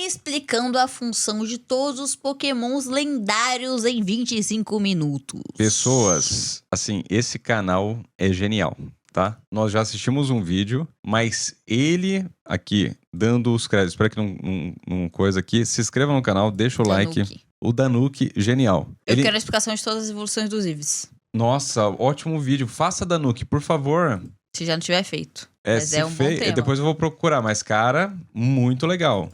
explicando a função de todos os pokémons lendários em 25 minutos. Pessoas, assim, esse canal é genial, tá? Nós já assistimos um vídeo, mas ele aqui, dando os créditos para que não coisa aqui, se inscreva no canal, deixa o like. O Danuki, genial. Eu quero a explicação de todas as evoluções dos Eevees. Nossa, ótimo vídeo. Faça, Danuki, por favor. Se já não tiver feito. Mas é um bom tema. Depois eu vou procurar, mas cara, muito legal.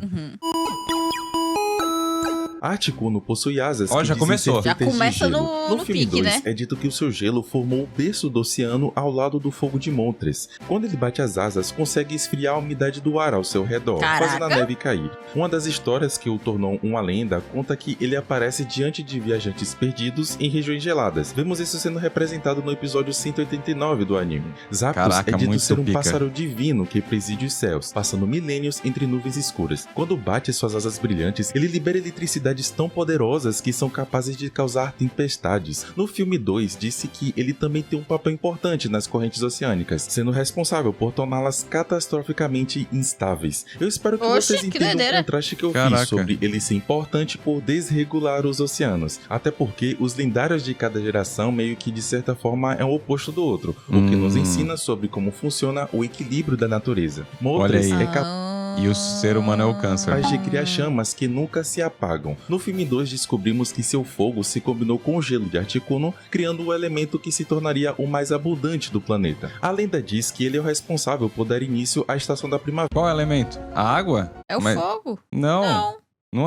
Articuno possui asas que já começou. Já começa no filme pique, 2, né? é dito que o seu gelo formou o berço do oceano ao lado do fogo de Moltres. Quando ele bate as asas, consegue esfriar a umidade do ar ao seu redor, fazendo a neve cair. Uma das histórias que o tornou uma lenda conta que ele aparece diante de viajantes perdidos em regiões geladas. Vemos isso sendo representado no episódio 189 do anime. Zapdos é dito ser um pássaro divino que preside os céus, passando milênios entre nuvens escuras. Quando bate suas asas brilhantes, ele libera eletricidade tão poderosas que são capazes de causar tempestades. No filme 2, disse que ele também tem um papel importante nas correntes oceânicas, sendo responsável por torná-las catastroficamente instáveis. Eu espero que vocês entendam o contraste que eu fiz sobre ele ser importante por desregular os oceanos. Até porque os lendários de cada geração meio que de certa forma é o oposto do outro, o que nos ensina sobre como funciona o equilíbrio da natureza. Moltres é capaz... E o ser humano é o câncer. Capaz de criar chamas que nunca se apagam. No filme 2 descobrimos que seu fogo se combinou com o gelo de Articuno, criando o elemento que se tornaria o mais abundante do planeta. A lenda diz que ele é o responsável por dar início à estação da primavera. Qual elemento? A água? É o fogo. Não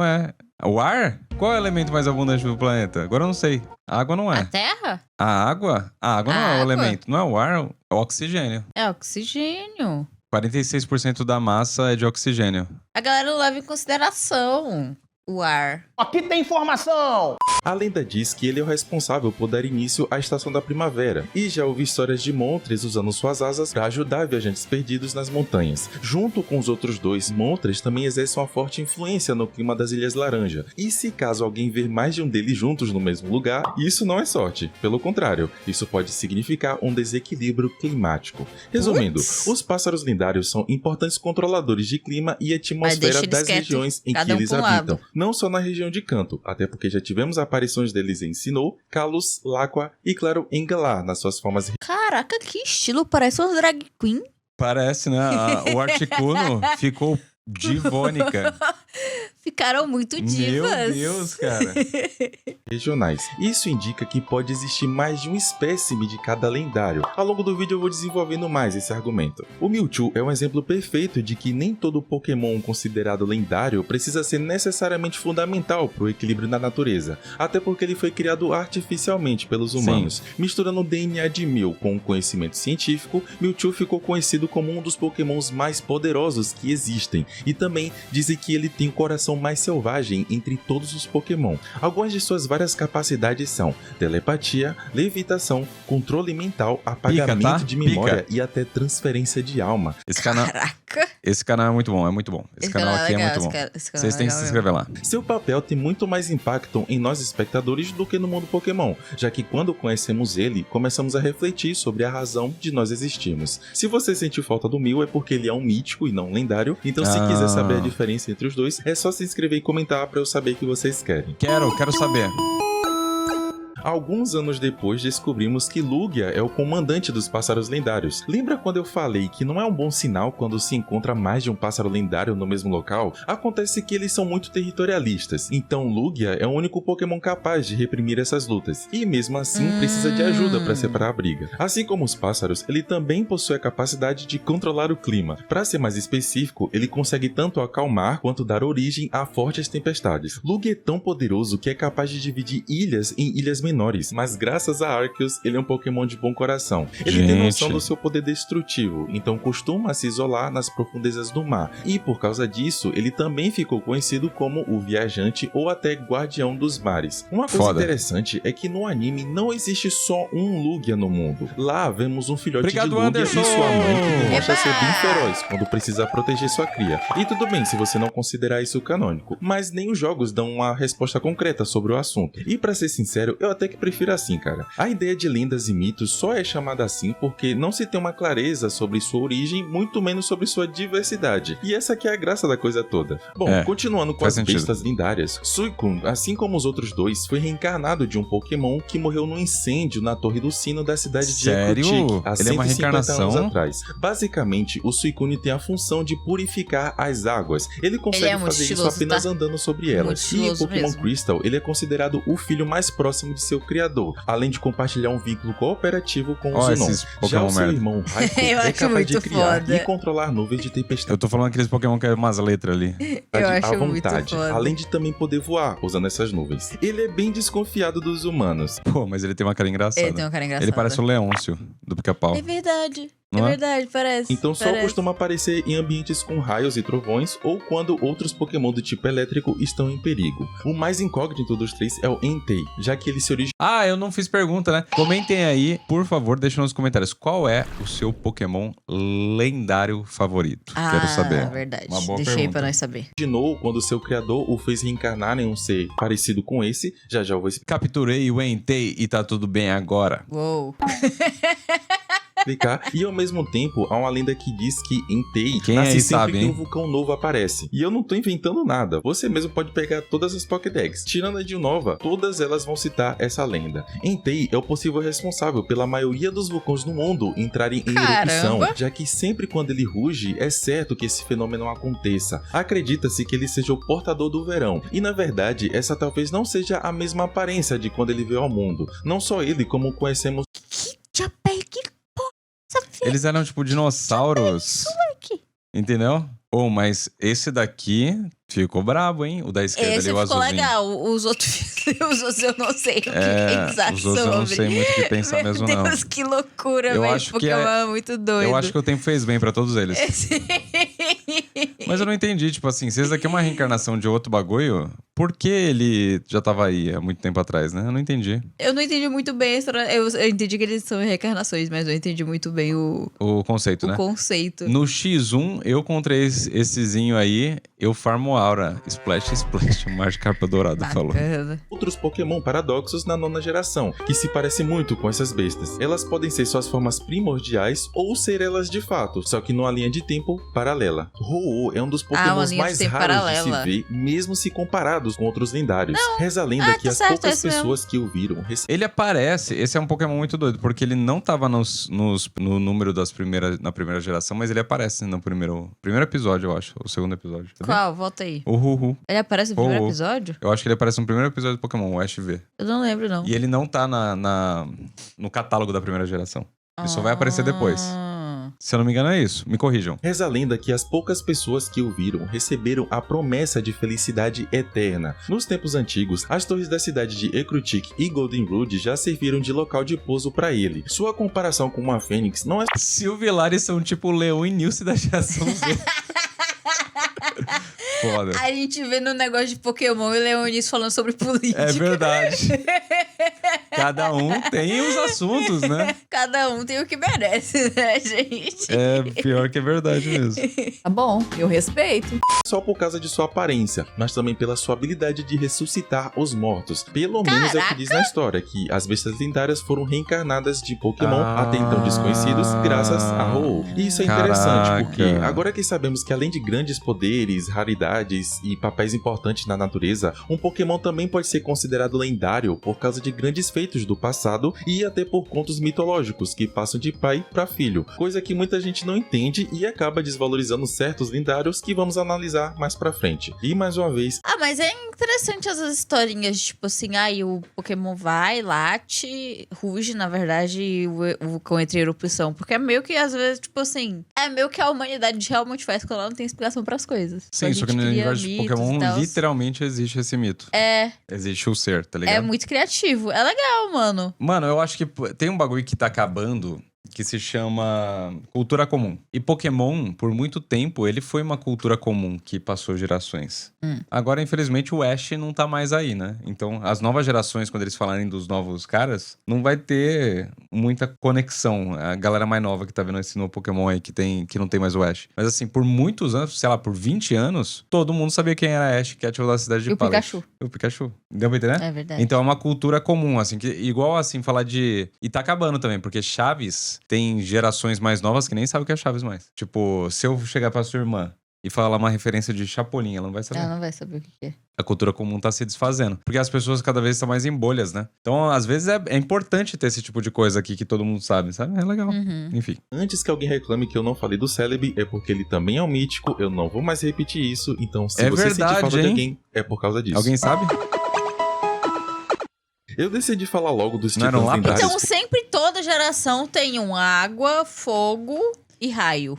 é. O ar? Qual é o elemento mais abundante do planeta? Agora eu não sei. A água não é. A terra? A água? A água não é o elemento. Não é o ar, é o oxigênio. É oxigênio. 46% da massa é de oxigênio. A galera não leva em consideração o ar. Aqui tem informação! A lenda diz que ele é o responsável por dar início à estação da primavera, e já ouvi histórias de Moltres usando suas asas para ajudar viajantes perdidos nas montanhas. Junto com os outros dois, Moltres também exerce uma forte influência no clima das Ilhas Laranja, e se caso alguém ver mais de um deles juntos no mesmo lugar, isso não é sorte. Pelo contrário, isso pode significar um desequilíbrio climático. Resumindo, os pássaros lendários são importantes controladores de clima e atmosfera das regiões em que eles habitam. Não só na região de Kanto, até porque já tivemos aparições deles em Sinnoh, Kalos, Laqua e, claro, em Galar, nas suas formas... Caraca, que estilo! Parece uma drag queen. Parece, né? O Articuno ficou divônica. Ficaram muito divas. Meu Deus, cara. Regionais. Isso indica que pode existir mais de um espécime de cada lendário. Ao longo do vídeo eu vou desenvolvendo mais esse argumento. O Mewtwo é um exemplo perfeito de que nem todo Pokémon considerado lendário precisa ser necessariamente fundamental para o equilíbrio da natureza, até porque ele foi criado artificialmente pelos humanos. Misturando o DNA de Mew com o conhecimento científico, Mewtwo ficou conhecido como um dos Pokémons mais poderosos que existem, e também dizem que ele tem o coração mais selvagem entre todos os Pokémon. Algumas de suas várias capacidades são telepatia, levitação, controle mental, apagamento de memória e até transferência de alma. Esse canal é muito bom, é muito bom. Esse canal aqui é muito bom. Vocês têm que se inscrever lá. Seu papel tem muito mais impacto em nós espectadores do que no mundo Pokémon, já que quando conhecemos ele, começamos a refletir sobre a razão de nós existirmos. Se você sentiu falta do Mew é porque ele é um mítico e não um lendário, então se quiser saber a diferença entre os dois, é só se inscrever e comentar pra eu saber o que vocês querem. Quero saber. Alguns anos depois, descobrimos que Lugia é o comandante dos pássaros lendários. Lembra quando eu falei que não é um bom sinal quando se encontra mais de um pássaro lendário no mesmo local? Acontece que eles são muito territorialistas, então Lugia é o único Pokémon capaz de reprimir essas lutas, e mesmo assim precisa de ajuda para separar a briga. Assim como os pássaros, ele também possui a capacidade de controlar o clima. Para ser mais específico, ele consegue tanto acalmar quanto dar origem a fortes tempestades. Lugia é tão poderoso que é capaz de dividir ilhas em ilhas menores, mas graças a Arceus, ele é um Pokémon de bom coração. Ele tem noção do seu poder destrutivo, então costuma se isolar nas profundezas do mar, e por causa disso, ele também ficou conhecido como o Viajante ou até Guardião dos Mares. Uma coisa interessante é que no anime não existe só um Lugia no mundo. Lá vemos um filhote de Lugia e sua mãe que demonstra ser bem feroz quando precisa proteger sua cria. E tudo bem se você não considerar isso canônico, mas nem os jogos dão uma resposta concreta sobre o assunto. E pra ser sincero, eu até até que prefiro assim, cara. A ideia de lendas e mitos só é chamada assim porque não se tem uma clareza sobre sua origem, muito menos sobre sua diversidade. E essa aqui é a graça da coisa toda. Bom, continuando com as bestas lendárias, Suicune, assim como os outros dois, foi reencarnado de um Pokémon que morreu num incêndio na Torre do Sino da cidade de Ecruteak, há 150 anos atrás. Basicamente, o Suicune tem a função de purificar as águas. Ele consegue fazer isso apenas andando sobre elas. E em Pokémon Crystal, ele é considerado o filho mais próximo de seu criador, além de compartilhar um vínculo cooperativo com o Zunon. Já o seu irmão Raikou é capaz de criar e controlar nuvens de tempestade. Eu tô falando aqueles Pokémon que é umas letras ali. Eu acho à vontade, muito além de também poder voar usando essas nuvens. Ele é bem desconfiado dos humanos. Pô, mas ele tem uma cara engraçada. Ele tem uma cara engraçada. Ele parece o Leôncio, do Pica-Pau. É verdade. Não é verdade, parece. Então só costuma aparecer em ambientes com raios e trovões ou quando outros Pokémon do tipo elétrico estão em perigo. O mais incógnito dos três é o Entei, já que ele se origina... Ah, eu não fiz pergunta, né? Comentem aí, por favor, deixem nos comentários. Qual é o seu Pokémon lendário favorito? Quero saber. Ah, verdade. Uma boa Deixei pergunta. pra nós saber. Originou quando seu criador o fez reencarnar em um ser parecido com esse. Já eu vou Capturei o Entei e tá tudo bem agora. Uou. explicar. E ao mesmo tempo, há uma lenda que diz que Entei Quem nasce aí sempre sabe, que hein? um vulcão novo aparece. E eu não tô inventando nada. Você mesmo pode pegar todas as Pokédex. Tirando a de Nova, todas elas vão citar essa lenda. Entei é o possível responsável pela maioria dos vulcões no mundo entrarem em erupção, já que sempre quando ele ruge, é certo que esse fenômeno aconteça. Acredita-se que ele seja o portador do verão. E na verdade, essa talvez não seja a mesma aparência de quando ele veio ao mundo. Não só ele, como conhecemos... Eles eram tipo dinossauros. Entendeu? Oh, mas esse daqui ficou brabo, hein? O da esquerda esse ali, o ficou azulzinho. legal. Os outros eu não sei o que pensar os outros eu não sei muito o que pensar mesmo, não. Meu Deus, que loucura, Eu velho. acho que Pokémon é muito doido. Eu acho que o tempo fez bem pra todos eles. Mas eu não entendi, tipo assim, se esse daqui é uma reencarnação de outro bagulho, por que ele já tava aí há muito tempo atrás, né? Eu não entendi. Eu não entendi muito bem a história. Eu entendi que eles são reencarnações, mas eu entendi muito bem o conceito, né? conceito. No X1, eu contra essezinho aí, eu farmo aura. Splash, splash. O Magikarp dourado falou. Outros Pokémon paradoxos na nona geração, que se parecem muito com essas bestas. Elas podem ser suas formas primordiais ou ser elas de fato, só que numa linha de tempo paralela. Ho-Oh é um dos Pokémons mais raros de se ver, mesmo se comparados com outros lendários. Reza a lenda que as poucas pessoas que o viram... Ele aparece, esse é um Pokémon muito doido, porque ele não tava no número na primeira geração, mas ele aparece no primeiro episódio, eu acho. O segundo episódio. Qual? Volta aí. O Hu-Hu. Ele aparece no primeiro episódio? Eu acho que ele aparece no primeiro episódio do Pokémon, o Ash V. Eu não lembro, não. E ele não tá no catálogo da primeira geração. Ele só vai aparecer depois. Se eu não me engano é isso, me corrijam. Reza a lenda que as poucas pessoas que o viram receberam a promessa de felicidade eterna. Nos tempos antigos, as torres da cidade de Ecruteak e Goldenrood já serviram de local de pouso para ele. Sua comparação com uma fênix não é... Silvilares são tipo o Leon e Nilce da geração Z. Foda. A gente vê no negócio de Pokémon e o Leonis falando sobre política. É verdade. Cada um tem os assuntos, né? Cada um tem o que merece, né, gente? É, pior que é verdade mesmo. Tá bom, eu respeito. Só por causa de sua aparência, mas também pela sua habilidade de ressuscitar os mortos. Pelo menos é o que diz na história, que as bestas lendárias foram reencarnadas de Pokémon até então desconhecidos graças a Ho-Oh. E isso é interessante, porque agora que sabemos que além de grandes poderes, raridades e papéis importantes na natureza, um Pokémon também pode ser considerado lendário por causa de grandes feitos do passado e até por contos mitológicos que passam de pai para filho, coisa que muita gente não entende e acaba desvalorizando certos lendários que vamos analisar mais pra frente. E mais uma vez... mas é interessante essas historinhas, tipo assim, o Pokémon vai, late, ruge, na verdade, e o vulcão entra em erupção, porque é meio que, às vezes, tipo assim, é meio que a humanidade realmente faz quando ela não tem explicação pras coisas. Sim, só que no universo de Pokémon literalmente existe esse mito. Existe o ser, tá ligado? É muito criativo. É legal, mano. Mano, eu acho que tem um bagulho que tá acabando que se chama cultura comum. E Pokémon, por muito tempo, ele foi uma cultura comum que passou gerações. Agora, infelizmente, o Ash não tá mais aí, né? Então, as novas gerações, quando eles falarem dos novos caras, não vai ter muita conexão. A galera mais nova que tá vendo esse novo Pokémon aí, que não tem mais o Ash. Mas assim, por muitos anos, sei lá, por 20 anos, todo mundo sabia quem era Ash, que ativou a cidade de E o Pallet. Pikachu. O Pikachu. Deu pra entender? É verdade. Então é uma cultura comum, assim, que igual assim, falar de... E tá acabando também, porque Chaves tem gerações mais novas que nem sabem o que é Chaves mais. Tipo, se eu chegar pra sua irmã e falar uma referência de Chapolin, ela não vai saber. Ela não vai saber o que é. A cultura comum tá se desfazendo. Porque as pessoas cada vez estão mais em bolhas, né? Então, às vezes, é importante ter esse tipo de coisa aqui que todo mundo sabe, sabe? É legal. Enfim. Antes que alguém reclame que eu não falei do Celebi, é porque ele também é um mítico, eu não vou mais repetir isso, então se É você verdade, sentir falta de hein? alguém, é por causa disso. Alguém sabe? Eu decidi falar logo dos Não era um titãs lápis? lendários. Então, sempre toda geração tem um água, fogo e raio.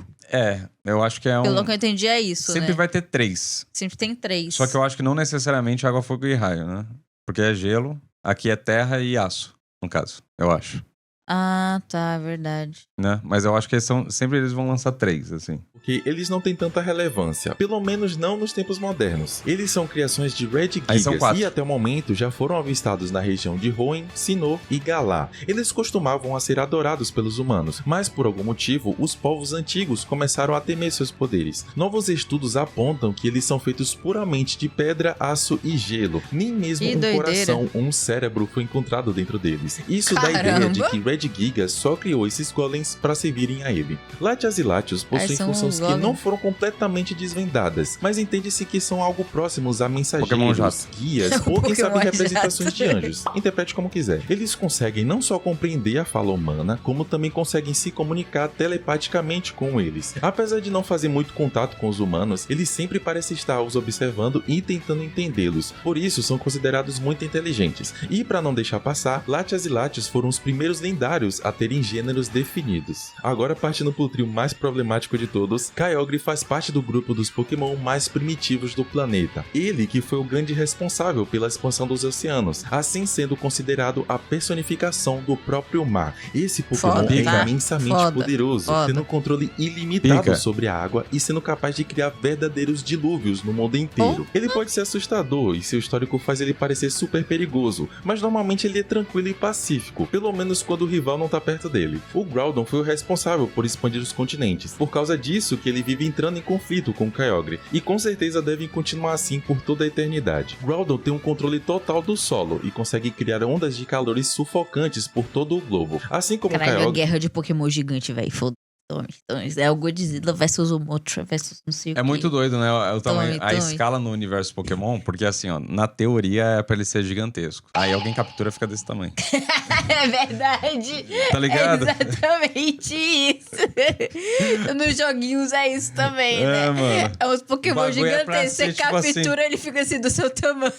Eu acho que é Pelo que eu entendi, é isso, Sempre né? vai ter 3. Sempre tem 3. Só que eu acho que não necessariamente água, fogo e raio, né? Porque é gelo, aqui é terra e aço, no caso, eu acho. Ah, tá, é verdade. Né? Mas eu acho que sempre eles vão lançar 3, assim. Porque eles não têm tanta relevância, pelo menos não nos tempos modernos. Eles são criações de Red Aí são Gigas 4. e até o momento já foram avistados na região de Hoenn, Sinnoh e Galar. Eles costumavam a ser adorados pelos humanos, mas por algum motivo os povos antigos começaram a temer seus poderes. Novos estudos apontam que eles são feitos puramente de pedra, aço e gelo. Nem mesmo Que um doideira. coração ou um cérebro foi encontrado dentro deles. Isso dá a ideia de que Red Giga só criou esses golems para servirem a ele. Latias e Latios possuem são funções que golems. não foram completamente desvendadas, mas entende-se que são algo próximos a Pokémon mensageiros, jato. guias ou quem sabe Pokémon representações jato. de anjos. Interprete como quiser. Eles conseguem não só compreender a fala humana, como também conseguem se comunicar telepaticamente com eles. Apesar de não fazer muito contato com os humanos, eles sempre parecem estar os observando e tentando entendê-los. Por isso, são considerados muito inteligentes. E para não deixar passar, Latias e Latios foram os primeiros lendários a terem gêneros definidos. Agora, partindo pro trio mais problemático de todos, Kyogre faz parte do grupo dos Pokémon mais primitivos do planeta. Ele que foi o grande responsável pela expansão dos oceanos, assim sendo considerado a personificação do próprio mar. Esse Pokémon Foda, é tá? imensamente Foda, poderoso, foda. tendo um controle ilimitado Pica. sobre a água e sendo capaz de criar verdadeiros dilúvios no mundo inteiro. Ele pode ser assustador e seu histórico faz ele parecer super perigoso, mas normalmente ele é tranquilo e pacífico, pelo menos quando o rival não tá perto dele. O Groudon foi o responsável por expandir os continentes, por causa disso que ele vive entrando em conflito com o Kyogre, e com certeza devem continuar assim por toda a eternidade. Groudon tem um controle total do solo e consegue criar ondas de calores sufocantes por todo o globo, assim como o Caralho, a Kyogre. guerra de Pokémon gigante, velho. Foda-se. É o Godzilla versus o Mothra versus não sei o É quê. muito doido, né? O tamanho, a Tome. escala no universo Pokémon, porque assim, ó, na teoria é pra ele ser gigantesco. Aí alguém captura e fica desse tamanho. É verdade. Tá ligado? É exatamente isso. Nos joguinhos é isso também, né? Mano. É uns O Pokémon bagulho é pra gigantescos. Você ser, tipo assim- captura, ele fica assim do seu tamanho.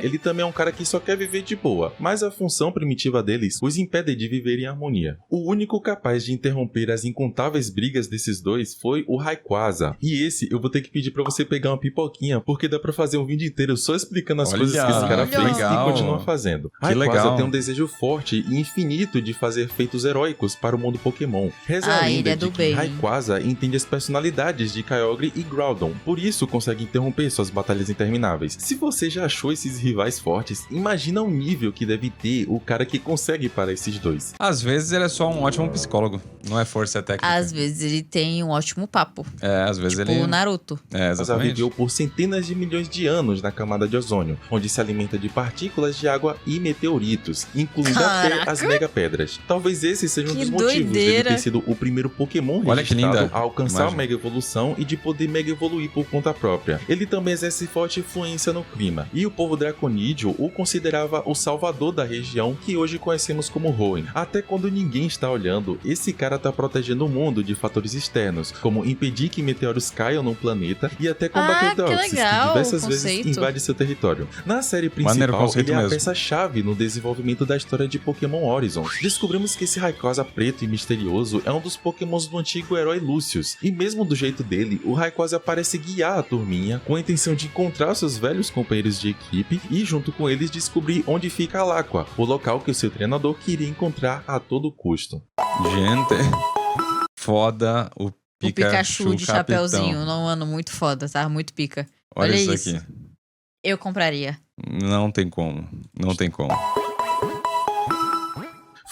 Ele também é um cara que só quer viver de boa, mas a função primitiva deles os impede de viver em harmonia. O único capaz de interromper as incontáveis brigas desses dois foi o Rayquaza. E esse eu vou ter que pedir pra você pegar uma pipoquinha, porque dá pra fazer um vídeo inteiro só explicando as Olha, coisas que esse cara olha. fez Legal. e continua fazendo. Que Rayquaza legal. tem um desejo forte e infinito de fazer feitos heróicos para o mundo Pokémon. Reza a Ah, ele lenda é de do que bem. Rayquaza entende as personalidades de Kyogre e Groudon, por isso consegue interromper suas batalhas intermináveis. Se você já achou esses rivais fortes, imagina o nível que deve ter o cara que consegue parar esses dois. Às vezes ele é só um ótimo psicólogo. Não é força, é técnica. Às vezes ele tem um ótimo papo. Às vezes Tipo ele... o Naruto. Rayquaza exatamente. viveu por centenas de milhões de anos na camada de ozônio, onde se alimenta de partículas de água e meteoritos, incluindo até Caraca. as megapedras. Talvez esse seja um Que dos motivos dele doideira. ter sido o primeiro Pokémon Olha que registrado linda a alcançar imagem. a Mega Evolução e de poder Mega Evoluir por conta própria. Ele também exerce forte influência no clima, e o povo draconídeo o considerava o salvador da região que hoje conhecemos como Hoenn. Até quando ninguém está olhando, esse cara tá protegendo o mundo de fatores externos, como impedir que meteoros caiam no planeta e até combater Ah, o Deoxys, que legal diversas o vezes conceito. invade seu território. Na série Maneiro principal, conceito ele é a mesmo. peça-chave no desenvolvimento da história de Pokémon Horizons. Descobrimos que esse Rayquaza preto e misterioso é um dos pokémons do antigo herói Lucius, e mesmo do jeito dele, o Rayquaza parece guiar a turminha com a intenção de encontrar seus velhos companheiros de equipe e junto com eles descobrir onde fica a Laqua, o local que o seu treinador queria encontrar a todo custo. Gente, foda o Pikachu de capitão. chapeuzinho, não, mano, muito foda, tá? Muito pica. Olha isso isso. aqui. Eu compraria. Não tem como. Não tem como.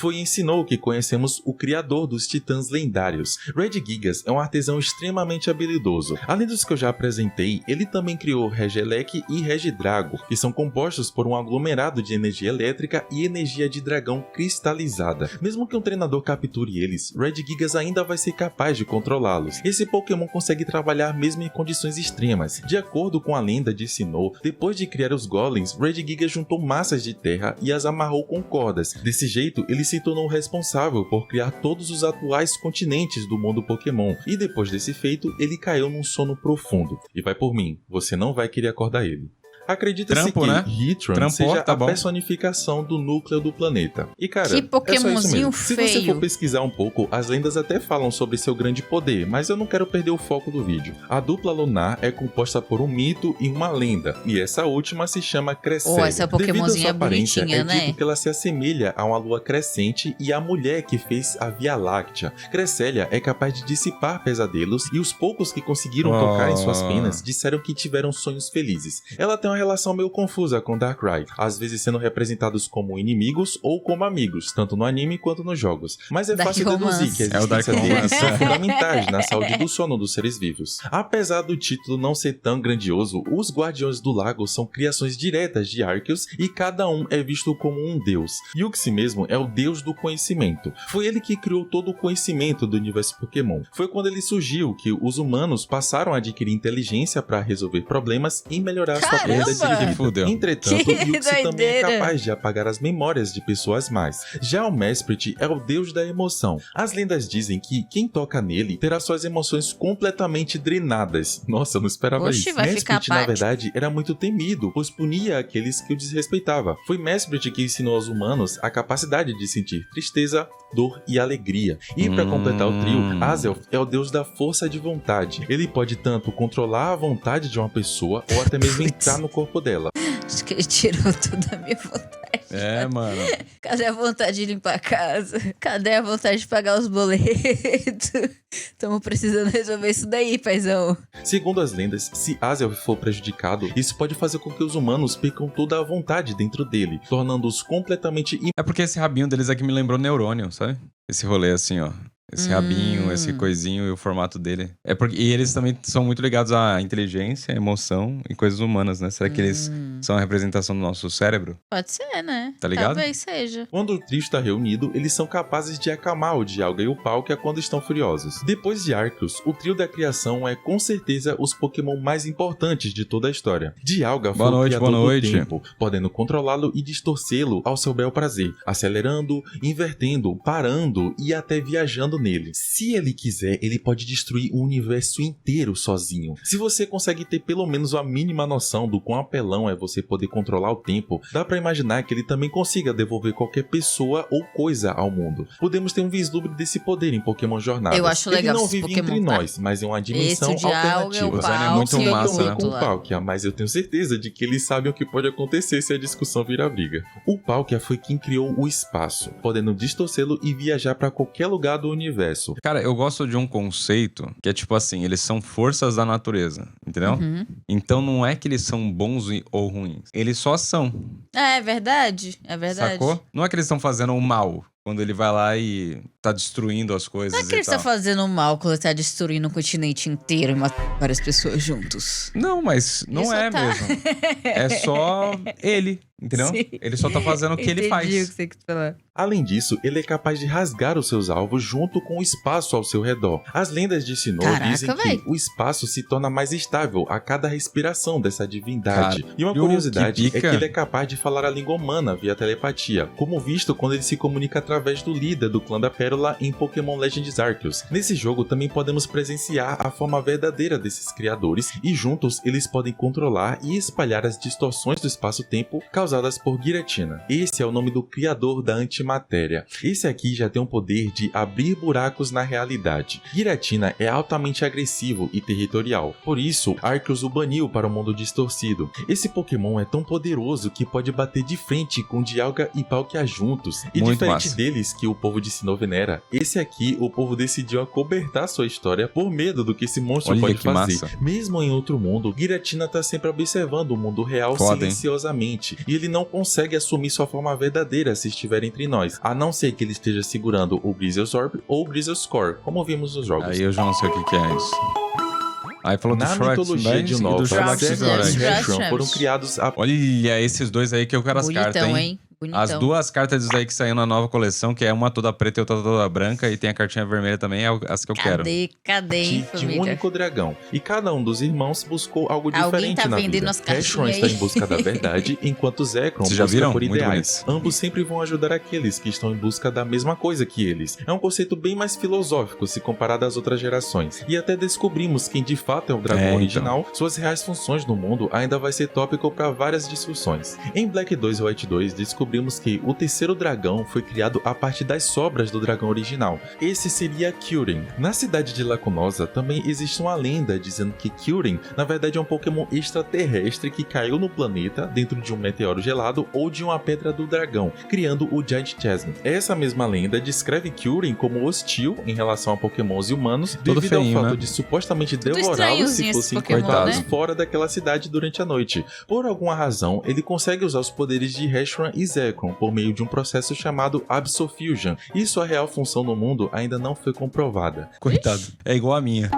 Foi em Sinnoh que conhecemos o criador dos titãs lendários. Regigigas é um artesão extremamente habilidoso. Além dos que eu já apresentei, ele também criou Regieleki e Regidrago, que são compostos por um aglomerado de energia elétrica e energia de dragão cristalizada. Mesmo que um treinador capture eles, Regigigas ainda vai ser capaz de controlá-los. Esse Pokémon consegue trabalhar mesmo em condições extremas. De acordo com a lenda de Sinnoh, depois de criar os Golems, Regigigas juntou massas de terra e as amarrou com cordas. Desse jeito, ele se tornou responsável por criar todos os atuais continentes do mundo Pokémon, e depois desse feito, ele caiu num sono profundo. E vai por mim, você não vai querer acordar ele. Acredita-se que né? Heatran seja a personificação do núcleo do planeta. E cara, que Pokémonzinho é só isso mesmo. feio. Se você for pesquisar um pouco, as lendas até falam sobre seu grande poder, mas eu não quero perder o foco do vídeo. A dupla lunar é composta por um mito e uma lenda, e essa última se chama Cresselia. Essa Devido à Pokémonzinha sua é aparência, bonitinha, é né? dito que ela se assemelha a uma lua crescente e à mulher que fez a Via Láctea. Cresselia é capaz de dissipar pesadelos, e os poucos que conseguiram tocar em suas penas disseram que tiveram sonhos felizes. Ela tem uma relação meio confusa com Darkrai, às vezes sendo representados como inimigos ou como amigos, tanto no anime quanto nos jogos. Mas é fácil deduzir que a existência deles são fundamentais na saúde do sono dos seres vivos. Apesar do título não ser tão grandioso, os Guardiões do Lago são criações diretas de Arceus e cada um é visto como um deus. Yuxi mesmo é o deus do conhecimento. Foi ele que criou todo o conhecimento do universo Pokémon. Foi quando ele surgiu que os humanos passaram a adquirir inteligência para resolver problemas e melhorar sua qualidade de vida. Entretanto, Yuxi também é capaz de apagar as memórias de pessoas más. Já o Mesprit é o deus da emoção. As lendas dizem que quem toca nele terá suas emoções completamente drenadas. Nossa, eu não esperava isso. Mesprit, na verdade, era muito temido, pois punia aqueles que o desrespeitavam. Foi Mesprit que ensinou aos humanos a capacidade de sentir tristeza, dor e alegria. E para completar o trio, Azelf é o deus da força de vontade. Ele pode tanto controlar a vontade de uma pessoa ou até mesmo entrar no corpo dela. Acho que ele tirou toda a minha vontade. É, mano. Cadê a vontade de limpar a casa? Cadê a vontade de pagar os boletos? Estamos precisando resolver isso daí, paizão. Segundo as lendas, se Azelf for prejudicado, isso pode fazer com que os humanos percam toda a vontade dentro dele, tornando-os completamente É porque esse rabinho deles aqui me lembrou neurônio, sabe? Esse rolê assim, ó. Esse rabinho, esse coisinho e o formato dele. E eles também são muito ligados à inteligência, emoção e coisas humanas, né? Será que eles são a representação do nosso cérebro? Pode ser, né? Tá ligado? Talvez seja. Quando o trio está reunido, eles são capazes de acalmar o Dialga e o Palkia quando estão furiosos. Depois de Arceus, o trio da criação é com certeza os Pokémon mais importantes de toda a história. Dialga foi o criador do tempo, podendo controlá-lo e distorcê-lo ao seu bel prazer, acelerando, invertendo, parando e até viajando nele. Se ele quiser, ele pode destruir o universo inteiro sozinho. Se você consegue ter pelo menos a mínima noção do quão apelão é você poder controlar o tempo, dá pra imaginar que ele também consiga devolver qualquer pessoa ou coisa ao mundo. Podemos ter um vislumbre desse poder em Pokémon Jornada. Eu acho legal ele não esse vive Pokémon, entre tá? nós, mas em uma dimensão Esse alternativa. o Zane é muito Palkia, massa, né? Com o Palkia, mas eu tenho certeza de que eles sabem o que pode acontecer se a discussão virar briga. O Palkia foi quem criou o espaço, podendo distorcê-lo e viajar pra qualquer lugar do universo. Cara, eu gosto de um conceito que é tipo assim, eles são forças da natureza, entendeu? Então não é que eles são bons ou ruins, eles só são. É verdade, é verdade. Sacou? Não é que eles estão fazendo o mal. Quando ele vai lá e tá destruindo as coisas Não é que ele e tal. está fazendo mal quando ele tá destruindo o continente inteiro e matando várias pessoas juntos. Não, mas não Ele é só tá- mesmo. É só ele, entendeu? Sim. Ele só tá fazendo o que ele faz. Entendi o que você quis falar. Além disso, ele é capaz de rasgar os seus alvos junto com o espaço ao seu redor. As lendas de Sinnoh Caraca, dizem véi. que o espaço se torna mais estável a cada respiração dessa divindade. Cara, E uma que curiosidade é pica. que ele é capaz de falar a língua humana via telepatia, como visto quando ele se comunica através do líder do clã da Pérola em Pokémon Legends Arceus. Nesse jogo também podemos presenciar a forma verdadeira desses criadores e juntos eles podem controlar e espalhar as distorções do espaço-tempo, causando causadas por Giratina. Esse é o nome do criador da antimatéria. Esse aqui já tem o poder de abrir buracos na realidade. Giratina é altamente agressivo e territorial, por isso Arceus o baniu para o mundo distorcido. Esse Pokémon é tão poderoso que pode bater de frente com Dialga e Palkia juntos. E Muito diferente massa. deles que o povo de Sinnoh venera, esse aqui o povo decidiu acobertar sua história por medo do que esse monstro Olha pode que fazer. massa. Mesmo em outro mundo, Giratina tá sempre observando o mundo real Foda, hein? silenciosamente, e ele não consegue assumir sua forma verdadeira se estiver entre nós, a não ser que ele esteja segurando o Grizzlesorb ou o Grizzlescore, como vimos nos jogos. Aí eu já não sei o que é isso. Aí falou do Na Shrek mitologia de e do Nova, Shrek Zekrom Shrek. e Heshram Shrek. foram criados a Olha, esses dois aí que eu quero as Bonitão, cartas, hein? hein? Bonitão. As duas cartas disso aí que saíram na nova coleção, que é uma toda preta e outra toda branca, e tem a cartinha vermelha também, é as que eu quero. Cadê, hein, de um família? único dragão. E cada um dos irmãos buscou algo Alguém diferente tá na vendendo vida. as cartinhas Heshram aí. está em busca da verdade, enquanto Zekrom Vocês já busca viram? por Muito ideais. Ambos sempre vão ajudar aqueles que estão em busca da mesma coisa que eles. É um conceito bem mais filosófico se comparado às outras gerações. E até descobrimos quem de fato é o dragão então. original, suas reais funções no mundo ainda vai ser tópico para várias discussões. Em Black 2 e White 2, descobrimos que o terceiro dragão foi criado a partir das sobras do dragão original. Esse seria Kyurem. Na cidade de Lacunosa também existe uma lenda dizendo que Kyurem na verdade é um Pokémon extraterrestre que caiu no planeta dentro de um meteoro gelado ou de uma pedra do dragão, criando o Giant Chasm. Essa mesma lenda descreve Kyurem como hostil em relação a Pokémons e humanos Todo devido feinho, ao fato né? de supostamente Tudo devorá-los se estranhozinho fossem esse Pokémon, encontrados né? fora daquela cidade durante a noite. Por alguma razão, ele consegue usar os poderes de Heshram e Zekrom por meio de um processo chamado Absolution, e sua real função no mundo ainda não foi comprovada. Coitado. É igual a minha.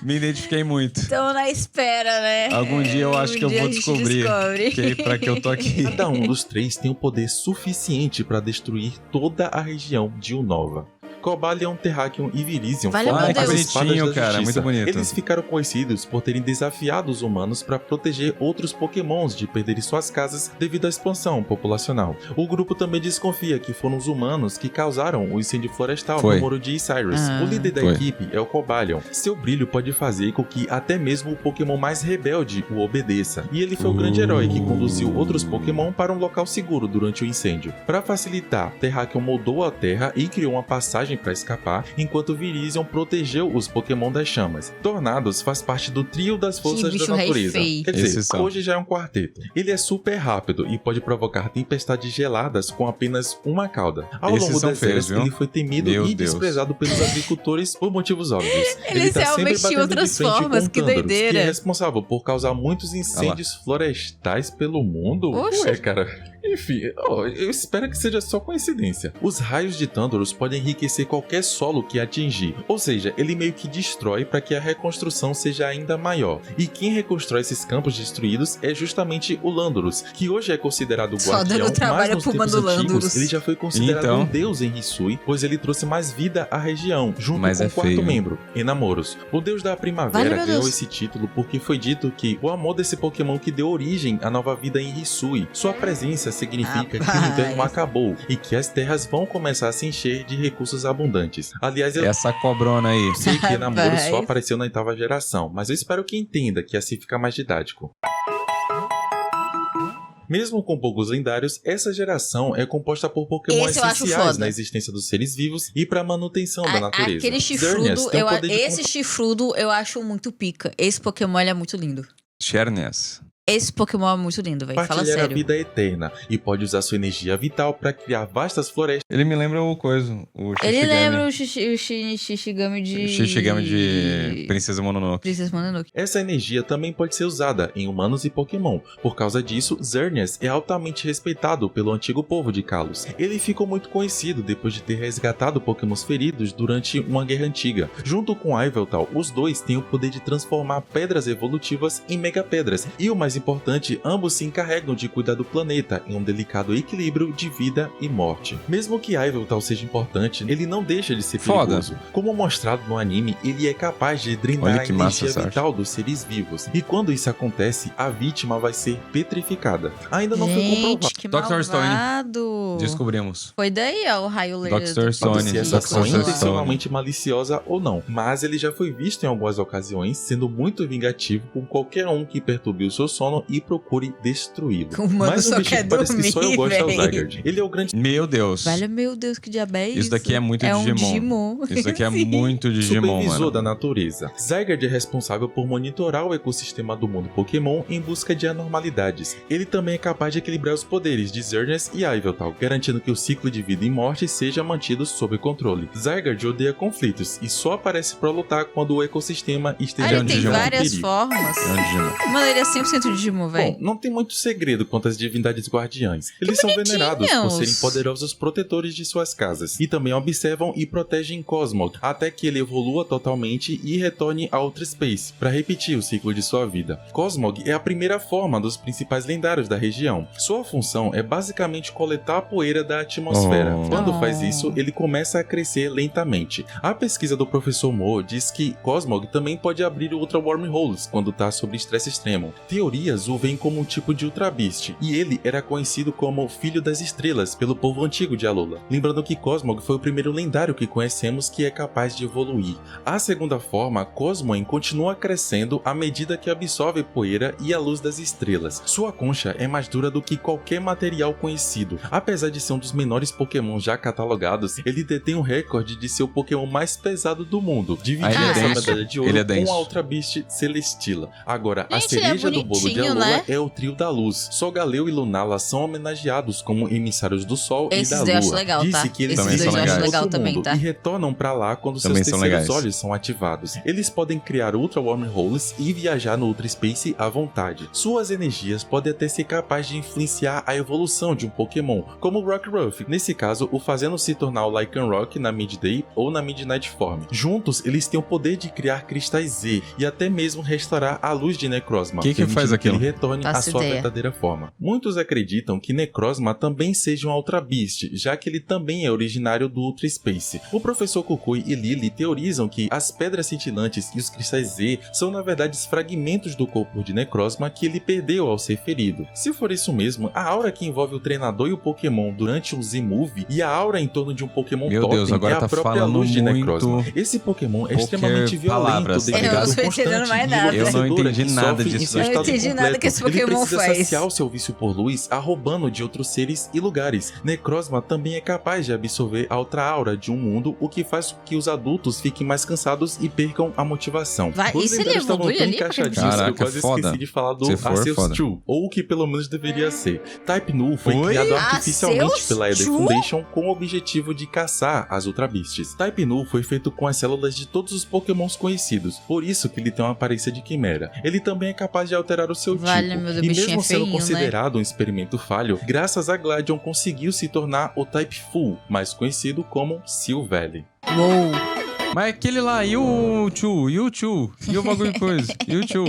Me identifiquei muito. Estão na espera, né? Algum dia eu acho que eu dia vou a gente descobrir descobre. pra que eu tô aqui. Cada um dos três tem o poder suficiente para destruir toda a região de Unova. Cobalion, Terrakion e Virizion Vale, formam meu as Deus. espadas Bonitinho, da cara, justiça. muito bonito. Eles ficaram conhecidos por terem desafiado os humanos para proteger outros pokémons de perderem suas casas devido à expansão populacional. O grupo também desconfia que foram os humanos que causaram o incêndio florestal Foi. no Muro de Cyrus. Ah. O líder da Foi. equipe é o Cobalion. Seu brilho pode fazer com que até mesmo o Pokémon mais rebelde o obedeça. E ele foi o grande herói que conduziu outros Pokémon para um local seguro durante o incêndio. Para facilitar, Terrakion moldou a terra e criou uma passagem para escapar, enquanto Virizion protegeu os Pokémon das chamas. Tornados faz parte do trio das forças bicho da natureza. rei feio. Quer dizer, Esses são. hoje já é um quarteto. Ele é super rápido e pode provocar tempestades geladas com apenas uma cauda. Ao Esses longo são das feios, eras, viu? ele foi temido Meu e Deus. desprezado pelos agricultores por motivos óbvios. Eles tá sempre realmente tinham batendo outras de frente formas, com que Thundurus, doideira. que é responsável por causar muitos incêndios florestais pelo mundo. Oxe. Ué, cara. Enfim, eu espero que seja só coincidência. Os raios de Thundurus podem enriquecer qualquer solo que atingir, ou seja, ele meio que destrói para que a reconstrução seja ainda maior. E quem reconstrói esses campos destruídos é justamente o Landorus, que hoje é considerado o Só guardião, dando trabalho mas nos pro tempos mano antigos Landorus. ele já foi considerado Então. um deus em Hisui, pois ele trouxe mais vida à região, junto Mas com é o quarto feio, hein? membro, Enamoros. O deus da Vale, primavera meu ganhou Deus. esse título porque foi dito que o amor desse Pokémon que deu origem à nova vida em Hisui. Sua presença significa que o inverno acabou e que as terras vão começar a se encher de recursos abundantes. Aliás, eu Essa cobrona aí. sei que Enamoros só Rapaz. apareceu na oitava geração, mas eu espero que entenda que assim fica mais didático. Mesmo com poucos lendários, essa geração é composta por Pokémon Esse eu acho essenciais foda. na existência dos seres vivos e para a manutenção da natureza. Aquele Xerneas chifrudo, tem o poder de esse chifrudo eu acho muito pica. Esse Pokémon ele é muito lindo. Xerneas. Esse Pokémon é muito lindo, velho. Fala compartilhar a sério. vida eterna e pode usar sua energia vital para criar vastas florestas. Ele me lembra o coisa, o Shishigami. Ele lembra o Shishigami de... Shishigami de Princesa Mononoke. Princesa Mononoke. Essa energia também pode ser usada em humanos e Pokémon. Por causa disso, Xerneas é altamente respeitado pelo antigo povo de Kalos. Ele ficou muito conhecido depois de ter resgatado Pokémons feridos durante uma guerra antiga. Junto com Yveltal, os dois têm o poder de transformar pedras evolutivas em megapedras. E o mais importante, ambos se encarregam de cuidar do planeta em um delicado equilíbrio de vida e morte. Mesmo que Yveltal seja importante, ele não deixa de ser Foda. perigoso. Como mostrado no anime, ele é capaz de drenar Olha a que massa energia essa arte. vital dos seres vivos. E quando isso acontece, a vítima vai ser petrificada. Ainda não foi comprovado. Gente, que Dr. Stone. malvado. Descobrimos. Foi daí, ó, o raio laser. Dr. Stone. Se Sony, essa Dr. ação é Stone. intencionalmente maliciosa ou não, mas ele já foi visto em algumas ocasiões sendo muito vingativo com qualquer um que perturbe o seu sono sono e procure destruí-lo. O humano Mas só um bicho quer que parece que só eu dormir, gosto é o véi. Zygarde. Ele é o grande Meu Deus. Velho, meu Deus, que diabo é isso? Isso daqui é muito é Digimon. Um Digimon. Isso daqui é Sim. muito Digimon, supervisor mano. da natureza. Zygarde é responsável por monitorar o ecossistema do mundo Pokémon em busca de anormalidades. Ele também é capaz de equilibrar os poderes de Xerneas e Yveltal, garantindo que o ciclo de vida e morte seja mantido sob controle. Zygarde odeia conflitos e só aparece para lutar quando o ecossistema esteja Ele um tem Digimon. várias perigo. formas. É um Digimon. Mano, ele é 100% Digimon, velho. Bom, não tem muito segredo quanto às divindades guardiães. Eles são venerados por serem poderosos protetores de suas casas e também observam e protegem Cosmog até que ele evolua totalmente e retorne a Outer Space para repetir o ciclo de sua vida. Cosmog é a primeira forma dos principais lendários da região. Sua função é basicamente coletar a poeira da atmosfera. Oh. Quando faz isso, ele começa a crescer lentamente. A pesquisa do Professor Mo diz que Cosmog também pode abrir Ultra Wormholes quando está sob estresse extremo. Teorias o veem como um tipo de Ultra Beast, e ele era conhecido como Filho das Estrelas pelo povo antigo de Alola. Lembrando que Cosmog foi o primeiro lendário que conhecemos que é capaz de evoluir. A segunda forma, Cosmoem, continua crescendo à medida que absorve poeira e a luz das estrelas. Sua concha é mais dura do que qualquer material conhecido. Apesar de ser um dos menores Pokémon já catalogados, ele detém o recorde de ser o Pokémon mais pesado do mundo, dividindo ele é essa denso. medalha de Ele ouro é denso. com a Ultra Beast Celestila. Agora, a Gente, ele é cereja do bolo de bonitinho, Alola né? é o Trio da Luz. Solgaleo e Lunala são homenageados como emissários do Sol Esses e da eu Lua. acho legal, Disse tá? que eles Também vivem são em legais. outro Legal também, mundo tá? e retornam pra lá quando Também seus são terceiros legais. olhos são ativados. Eles podem criar Ultra Wormholes e viajar no Ultra Space à vontade. Suas energias podem até ser capazes de influenciar a evolução de um Pokémon, como o Rockruff, nesse caso o fazendo se tornar o Lycanroc na Midday ou na Midnight Form. Juntos, eles têm o poder de criar cristais Z e até mesmo restaurar a luz de Necrozma, Que faz permitindo aquilo? ele retorne à Faço sua ideia. verdadeira forma. Muitos acreditam que Necrozma também seja um Ultra Beast, já que ele também é originário do Ultra Space. O professor Kukui e Lily teorizam que as pedras cintilantes e os cristais Z são na verdade fragmentos do corpo de Necrozma que ele perdeu ao ser ferido. Se for isso mesmo, a aura que envolve o treinador e o Pokémon durante um Z-Move e a aura em torno de um Pokémon Meu Totem Deus, agora é a tá própria falando luz de muito Necrozma. Esse Pokémon é extremamente violento palavras, tá devido ligado? ao Eu não tô entendendo constante mais e nada. Eu não enlouquecedora entendi que nada sofre em disso. seu Eu não estado entendi nada completo. que esse Ele Pokémon precisa faz. saciar o seu vício por luz arrombando de outros seres e lugares. Necrozma também é capaz de absorver a outra aura de um mundo, o que faz com que os adultos fiquem mais cansados e percam a motivação. Vai, Os e se ele lendários estavam evolui tão ali? encaixadinhos que Caraca, eu quase foda. esqueci de falar do Se for, Arceus foda. True, ou o que pelo menos deveria ser. Type Null foi Oi? criado artificialmente Arceus pela Eder True? Foundation com o objetivo de caçar as Ultra Beasts. Type Null foi feito com as células de todos os Pokémons conhecidos, por isso que ele tem uma aparência de quimera. Ele também é capaz de alterar o seu Vale, tipo, meu Deus, e bichinho mesmo é sendo feinho, né? considerado um experimento falho, graças a Gladion conseguiu se tornar o Type Full, mais conhecido como Silvally. Uou. Mas aquele lá, e o Chu? E o Chu? E o bagulho de coisa? E o Chu?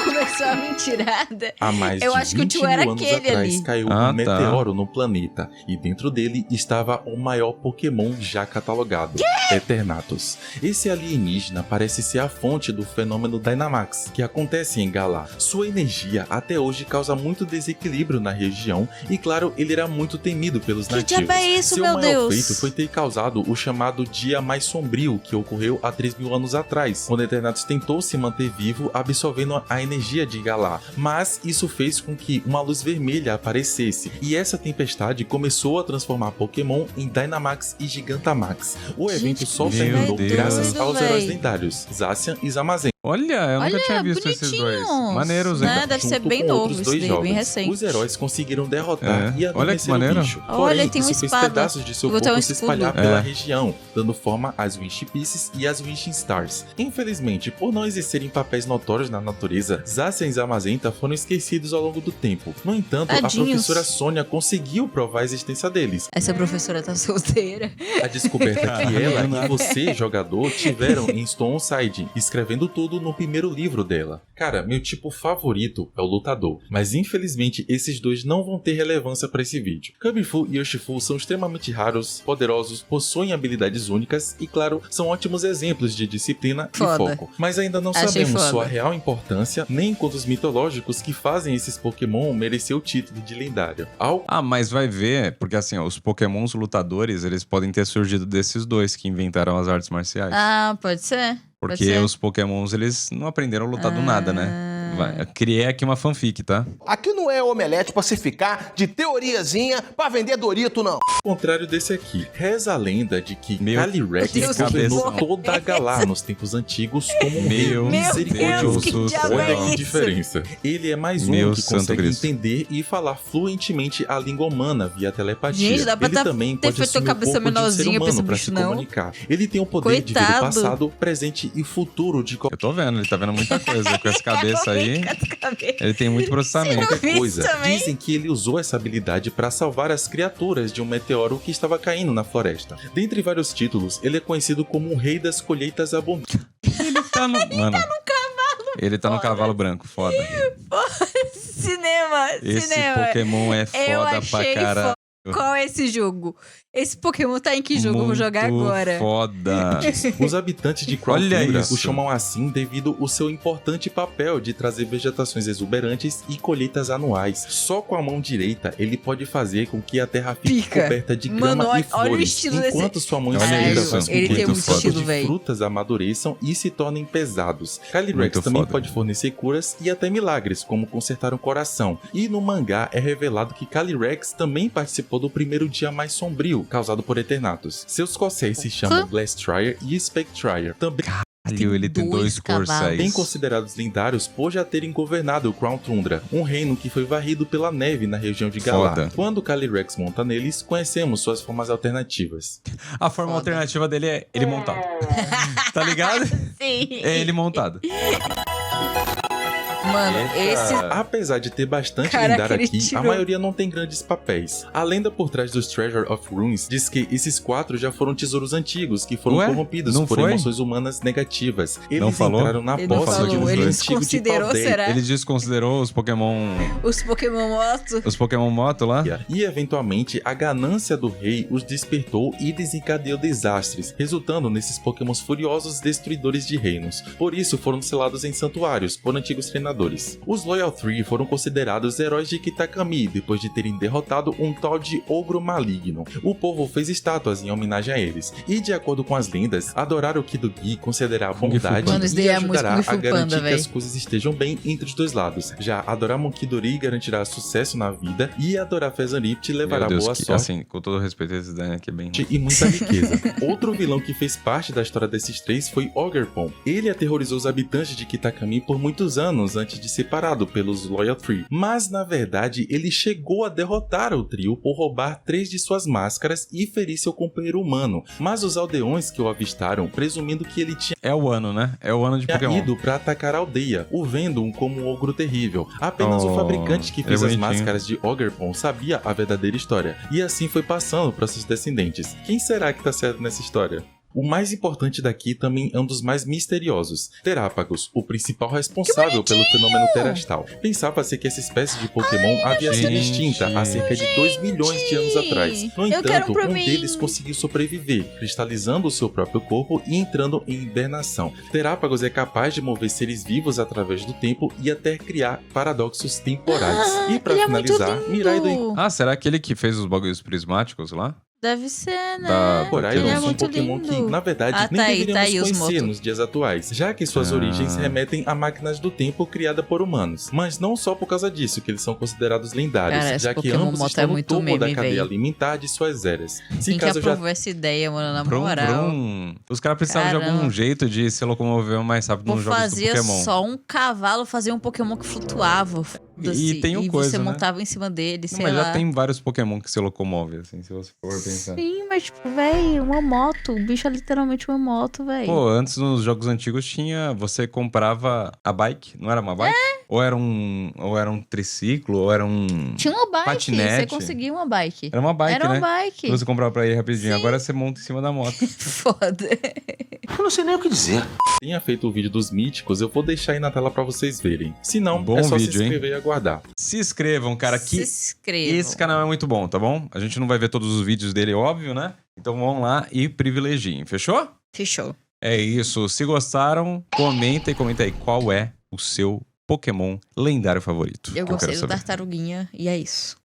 Começou a mentirada. Há mais Eu de acho que o 20 tio era mil anos aquele atrás ali. caiu Ah, um meteoro no planeta e dentro dele estava o maior Pokémon já catalogado, Eternatus. Esse alienígena parece ser a fonte do fenômeno Dynamax, que acontece em Galar. Sua energia até hoje causa muito desequilíbrio na região e, claro, ele era muito temido pelos Que nativos. diabo é isso, Seu meu maior Deus? feito foi ter causado o chamado Dia Mais Sombrio, que ocorreu há 3.000 anos atrás, quando Eternatus tentou se manter vivo absorvendo a energia de Galar, mas isso fez com que uma luz vermelha aparecesse, e essa tempestade começou a transformar Pokémon em Dynamax e Gigantamax. O evento só meu terminou Deus. graças aos Véi. heróis lendários, Zacian e Zamazen. Olha, eu nunca Olha, tinha visto esses dois. bonitinhos, Maneiros, hein? né? Deve ser Junto bem com novo outros isso dois daí, bem jovens, recente. os heróis conseguiram derrotar É. e Olha que adormecer o maneiro. bicho. Olha, Porém, tem uma isso fez espada. pedaços de seu Vou botar corpo um se escudo. espalhar pela É. região, dando forma às Wish Pieces e às Wishing Stars. Infelizmente, por não exercerem papéis notórios na natureza, Zacian e Zamazenta foram esquecidos ao longo do tempo. No entanto, a Tadinhos. professora Sônia conseguiu provar a existência deles. Essa professora tá solteira. A descoberta que ela e você, jogador, tiveram em Stoneside, escrevendo tudo no primeiro livro dela. Cara, meu tipo favorito é o lutador, mas infelizmente esses dois não vão ter relevância para esse vídeo. Cubbyfu e Urshifu são extremamente raros, poderosos, possuem habilidades únicas e, claro, são ótimos exemplos de disciplina Foda. e foco. Mas ainda não Achei sabemos foda. sua real importância, nem encontros mitológicos que fazem esses Pokémon merecer o título de lendário. Ao Ah, mas vai ver, porque assim, ó, os Pokémons lutadores, eles podem ter surgido desses dois que inventaram as artes marciais. Ah, pode ser. porque ser. os Pokémons, eles não aprenderam a lutar do nada, né? Eu criei aqui uma fanfic, tá? Aqui não é omelete pra se ficar de teoriazinha pra vender Dorito, não. Ao contrário desse aqui, reza a lenda de que Meu Calyrex Deus, governou que toda a Galar nos tempos antigos como um rei Meu misericordioso. Deus, que diabo Olha é a isso? diferença. Ele é mais um Meu que santo consegue Cristo. entender e falar fluentemente a língua humana via telepatia. Gente, dá pra Ele ter também feito pode assumir o cabeça corpo de um ser menorzinha pra esse humano para bicho, se não. comunicar. Ele tem o poder de ver o Coitado. passado, presente e futuro de Eu tô vendo, ele tá vendo muita coisa. Com essa cabeça aí, ele tem muito processamento. Você não coisa. Isso também. Dizem que ele usou essa habilidade para salvar as criaturas de um meteoro que estava caindo na floresta. Dentre vários títulos, ele é conhecido como o Rei das Colheitas Abundantes. Ele tá no Ele tá no Foda. cavalo branco, foda. Cinema, Esse cinema. Pokémon é Eu foda pra achei caralho. Qual é esse jogo? Esse Pokémon tá em que jogo? Eu vou jogar Muito agora. Foda. Os habitantes de Olha Crown isso. o chamam assim devido ao seu importante papel de trazer vegetações exuberantes e colheitas anuais. Só com a mão direita ele pode fazer com que a terra fique Pica. coberta de Mano, grama olha- e flores, olha o estilo desse- enquanto sua mão Olha esquerda isso. faz com Ele que tem os muito campos estilo, de véi. frutas amadureçam e se tornem pesados. Calyrex Muito também foda. pode fornecer curas e até milagres, como consertar um coração. E no mangá é revelado que Calyrex também participou do primeiro dia mais sombrio, causado por Eternatus. Seus Corcéis se chamam Glastrier e Spectrier, também Caralho, ele tem dois cavalos. Corcéis. bem considerados lendários por já terem governado o Crown Tundra, um reino que foi varrido pela neve na região de Galar. Foda. Quando Calyrex monta neles, conhecemos suas formas alternativas. A forma Foda. alternativa dele é ele montado. Tá ligado? Sim. É ele montado. Mano, esse... Apesar de ter bastante Cara, lendário aquele aqui, tirou. a maioria não tem grandes papéis. A lenda por trás dos Treasure of Runes diz que esses 4 já foram tesouros antigos que foram Ué? corrompidos Não por foi? emoções humanas negativas. Eles Não falou? entraram na Ele não posse de um falou, rio ele antigo de desconsiderou, Paldea. será? Ele desconsiderou os Pokémon. Os Pokémon moto. Os Pokémon Moto lá? E eventualmente a ganância do rei os despertou e desencadeou desastres, resultando nesses pokémons furiosos destruidores de reinos. Por isso foram selados em santuários por antigos treinadores. Os Loyal Three foram considerados heróis de Kitakami depois de terem derrotado um tal de ogro maligno. O povo fez estátuas em homenagem a eles, e de acordo com as lendas, adorar o Kidogi considerará a Kung Fu bondade Panda. Mano, isso daí e é muito ajudará Kung Fu a garantir Panda, que véi. as coisas estejam bem entre os dois lados. Já adorar Monkidori garantirá sucesso na vida, e adorar Fezanip levará Meu Deus, boa que, sorte assim, com todo respeito, esse design aqui é bem. e muita riqueza. Outro vilão que fez parte da história desses três foi Ogerpon. Ele aterrorizou os habitantes de Kitakami por muitos anos antes de ser parado pelos Loyal Three. Mas, na verdade, ele chegou a derrotar o trio por roubar 3 de suas máscaras e ferir seu companheiro humano. Mas os aldeões que o avistaram, presumindo que ele tinha É o ano, né? É o ano de Pokémon. ido para atacar a aldeia, o vendo como um ogro terrível. Apenas o Oh, fabricante que ele fez é as bonitinho. máscaras de Ogerpon sabia a verdadeira história, e assim foi passando para seus descendentes. Quem será que tá certo nessa história? O mais importante daqui também é um dos mais misteriosos, Terápagos, o principal responsável pelo fenômeno terastal. Pensava-se que essa espécie de Pokémon havia sido gente. extinta há cerca de 2 milhões de anos atrás. No Eu quero entanto, pra um mim. deles conseguiu sobreviver, cristalizando o seu próprio corpo e entrando em hibernação. Terápagos é capaz de mover seres vivos através do tempo e até criar paradoxos temporais. E para ele é muito finalizar, lindo. Miraido Ah, será aquele que fez os bagulhos prismáticos lá? Deve ser, né? Da- Coraidon Ele é são muito Pokémon que, lindo. na verdade, Ah, nem tá aí, deveríamos tá aí os conhecer motos. nos dias atuais, já que suas Ah. origens remetem a máquinas do tempo criadas por humanos. Mas não só por causa disso que eles são considerados lendários, Cara, esse já que Pokémon ambos moto estão é no muito topo meme, da cadeia véi. alimentar de suas eras. Se Quem que caso já aprovou essa ideia, mano, na Brum, moral? brum. Os caras precisavam de Caramba. algum jeito de se locomover mais rápido Pô, nos jogos do fazia Pokémon. só um cavalo, fazia um Pokémon que flutuava. E tem o e coisa, você né? montava em cima dele, Não, sei mas lá. já tem vários Pokémon que se locomovem, assim, se você for pensar. Sim, mas tipo, véi, uma moto. O bicho é literalmente uma moto, véi. Pô, antes nos jogos antigos tinha. Você comprava a bike, não era uma bike? Ou era um triciclo, ou era um. Tinha uma bike, patinete. você conseguia uma bike. Era uma bike, Era uma né? bike. Que você comprava pra ir rapidinho. Agora você monta em cima da moto. Foda. Eu não sei nem o que dizer. tenha feito o vídeo dos míticos, eu vou deixar aí na tela pra vocês verem. Se não, Bom é só vídeo, se inscrever e aguardar. Se inscrevam, cara, Se que inscrevam. esse canal é muito bom, tá bom? A gente não vai ver todos os vídeos dele, óbvio, né? Então vão lá e privilegiem, fechou? Fechou. É isso. Se gostaram, comenta aí qual é o seu Pokémon lendário favorito. Eu que gostei quero do saber. Tartaruguinha e é isso.